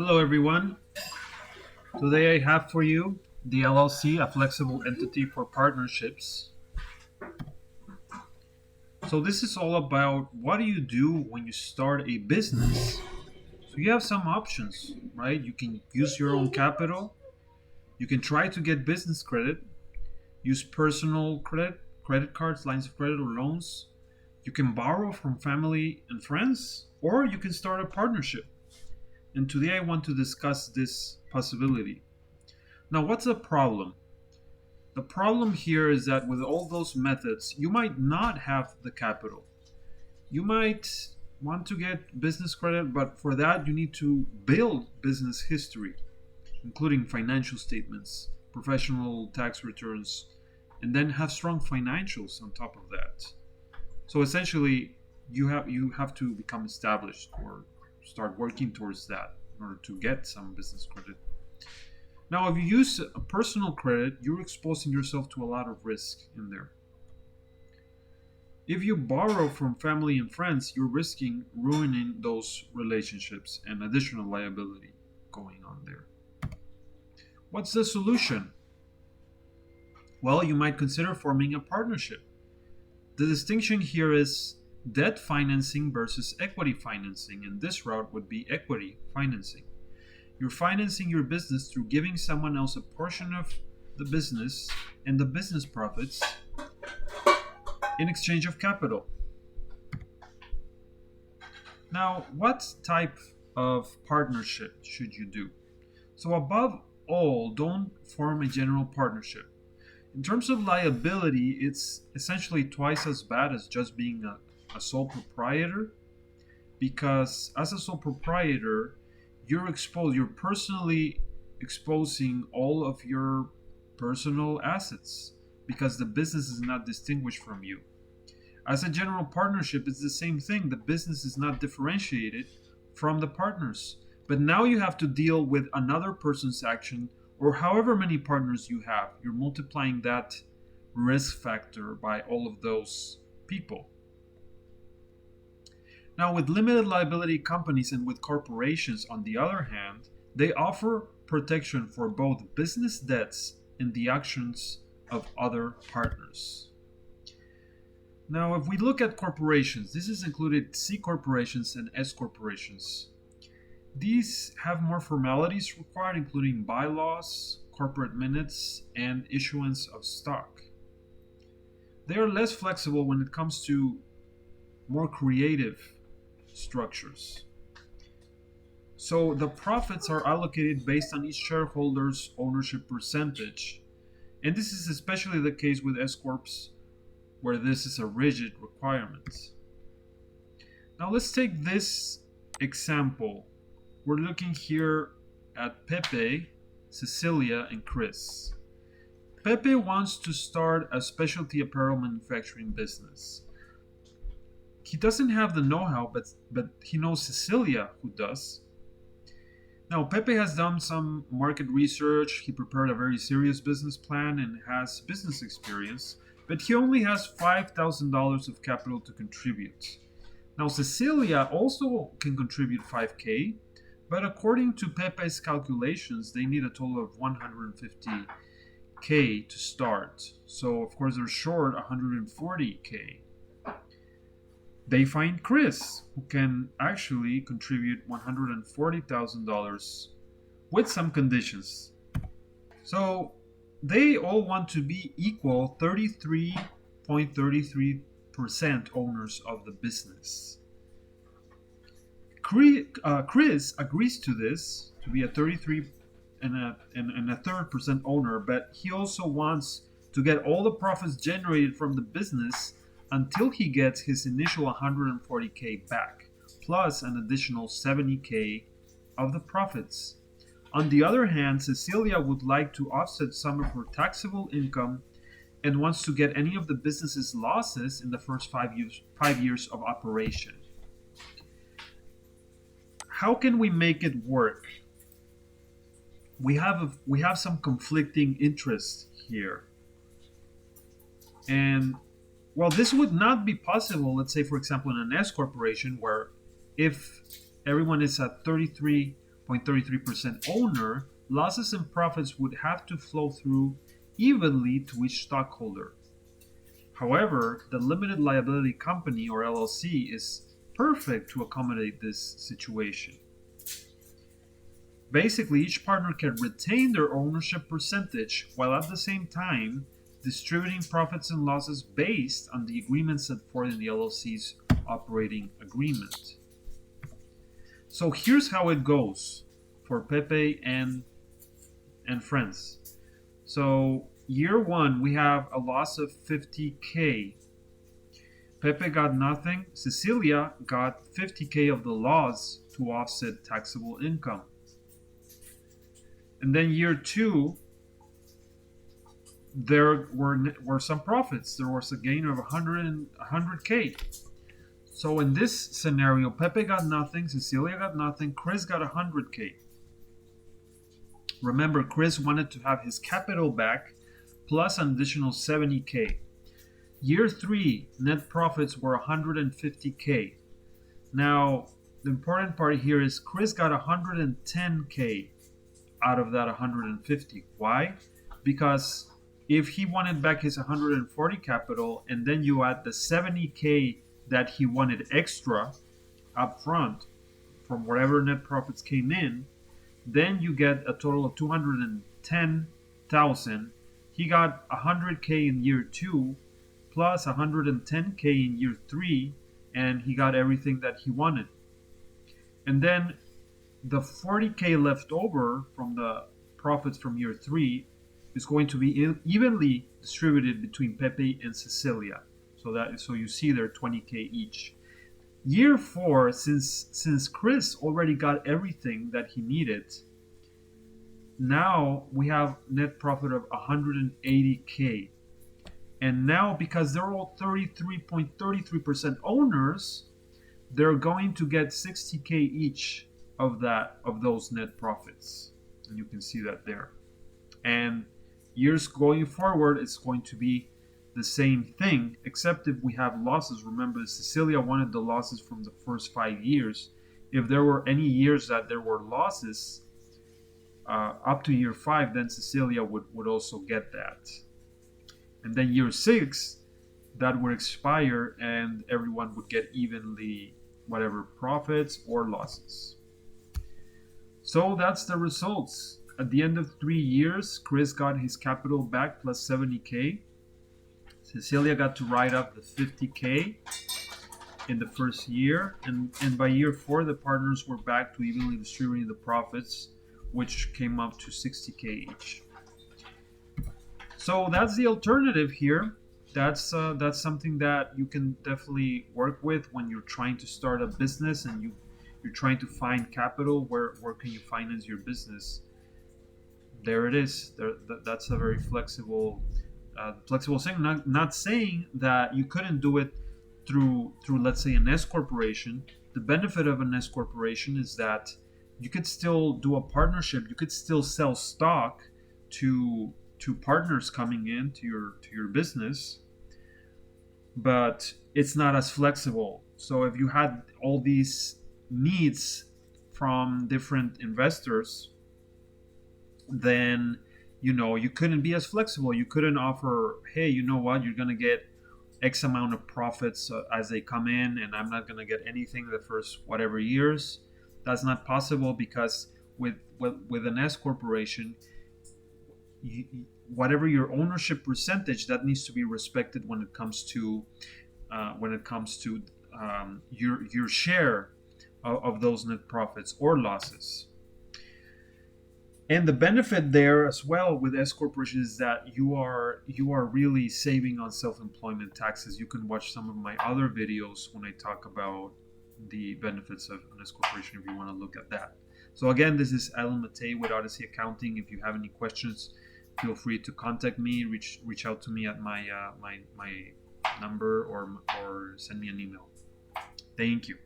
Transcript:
Hello, everyone. Today I have for you the LLC, a flexible entity for partnerships. So, this is all about what do you do when you start a business? So, you have some options, right? You can use your own capital, you can try to get business credit, use personal credit, credit cards, lines of credit, or loans. You can borrow from family and friends, or you can start a partnership. And today I want to discuss this possibility. Now, what's the problem? The problem here is that with all those methods, you might not have the capital. You might want to get business credit, but for that, you need to build business history, including financial statements, professional tax returns, and then have strong financials on top of that. So essentially, you have to become established or start working towards that in order to get some business credit. Now, if you use a personal credit, you're exposing yourself to a lot of risk in there. If you borrow from family and friends, you're risking ruining those relationships and additional liability going on there. What's the solution? Well, you might consider forming a partnership. The distinction here is debt financing versus equity financing, and this route would be equity financing. You're financing your business through giving someone else a portion of the business and the business profits in exchange of capital. Now, what type of partnership should you do? So, above all, don't form a general partnership. In terms of liability, it's essentially twice as bad as just being a sole proprietor, because as a sole proprietor, you're personally exposing all of your personal assets because the business is not distinguished from you. As a general partnership, it's the same thing. The business is not differentiated from the partners. But now you have to deal with another person's action, or however many partners you have. You're multiplying that risk factor by all of those people. Now, with limited liability companies and with corporations, on the other hand, they offer protection for both business debts and the actions of other partners. Now, if we look at corporations, this is included C corporations and S corporations. These have more formalities required, including bylaws, corporate minutes, and issuance of stock. They are less flexible when it comes to more creative structures. So the profits are allocated based on each shareholder's ownership percentage. And this is especially the case with S Corps, where this is a rigid requirement. Now let's take this example. We're looking here at Pepe, Cecilia, and Chris. Pepe wants to start a specialty apparel manufacturing business. He doesn't have the know-how, but he knows Cecilia, who does. Now, Pepe has done some market research. He prepared a very serious business plan and has business experience, but he only has $5,000 of capital to contribute. Now, Cecilia also can contribute 5K, but according to Pepe's calculations, they need a total of 150K to start. So, of course, they're short 140K. They find Chris, who can actually contribute $140,000 with some conditions. So they all want to be equal 33.33% owners of the business. Chris agrees to this, to be a 33 and a third percent owner, but he also wants to get all the profits generated from the business until he gets his initial 140K back, plus an additional 70K of the profits. On the other hand, Cecilia would like to offset some of her taxable income and wants to get any of the business's losses in the first 5 years of operation. How can we make it work? We have some conflicting interests here. And well, this would not be possible, let's say, for example, in an S corporation, where if everyone is at 0.33% owner, losses and profits would have to flow through evenly to each stockholder. However, the limited liability company, or LLC, is perfect to accommodate this situation. Basically, each partner can retain their ownership percentage while at the same time distributing profits and losses based on the agreement set forth in the LLC's operating agreement. So here's how it goes for Pepe and friends. So year one, we have a loss of 50K. Pepe got nothing. Cecilia got 50K of the loss to offset taxable income. And then year two, there were some profits. There was a gain of 100K. So in this scenario, Pepe got nothing, Cecilia got nothing, Chris got 100K. Remember, Chris wanted to have his capital back plus an additional 70K. Year three, net profits were 150K. Now, the important part here is Chris got 110K out of that 150. Why? Because if he wanted back his 140 capital and then you add the 70K that he wanted extra up front from whatever net profits came in, then you get a total of 210,000. He got 100K in year two plus 110K in year three, and he got everything that he wanted. And then the 40K left over from the profits from year three is going to be evenly distributed between Pepe and Cecilia. So you see there 20K each. Year four, since Chris already got everything that he needed, now we have net profit of 180K. And now, because they're all 33.33% owners, they're going to get 60K each of those net profits. And you can see that there. And years going forward, it's going to be the same thing, except if we have losses. Remember, Cecilia wanted the losses from the first 5 years. If there were any years that there were losses up to year 5, then Cecilia would also get that. And then year 6, that would expire and everyone would get evenly whatever profits or losses. So that's the results. At the end of 3 years, Chris got his capital back plus 70K. Cecilia got to write up the 50K in the first year. And by year 4, the partners were back to evenly distributing the profits, which came up to 60K each. So that's the alternative here. That's something that you can definitely work with when you're trying to start a business and you're trying to find capital. Where can you finance your business? There it is. That's a very flexible thing. Not saying that you couldn't do it through let's say an S corporation. The benefit of an S corporation is that you could still do a partnership. You could still sell stock to partners coming in to your business, but it's not as flexible. So if you had all these needs from different investors, then you couldn't be as flexible. You couldn't offer, hey, you know what, you're gonna get X amount of profits as they come in, and I'm not gonna get anything the first whatever years. That's not possible, because with an S corporation, whatever your ownership percentage, that needs to be respected when it comes to your share of those net profits or losses. And the benefit there as well with S corporation is that you are really saving on self-employment taxes. You can watch some of my other videos when I talk about the benefits of an S corporation if you want to look at that. So again, this is Alan Matei with Odyssey Accounting. If you have any questions, feel free to contact me. Reach out to me at my number or send me an email. Thank you.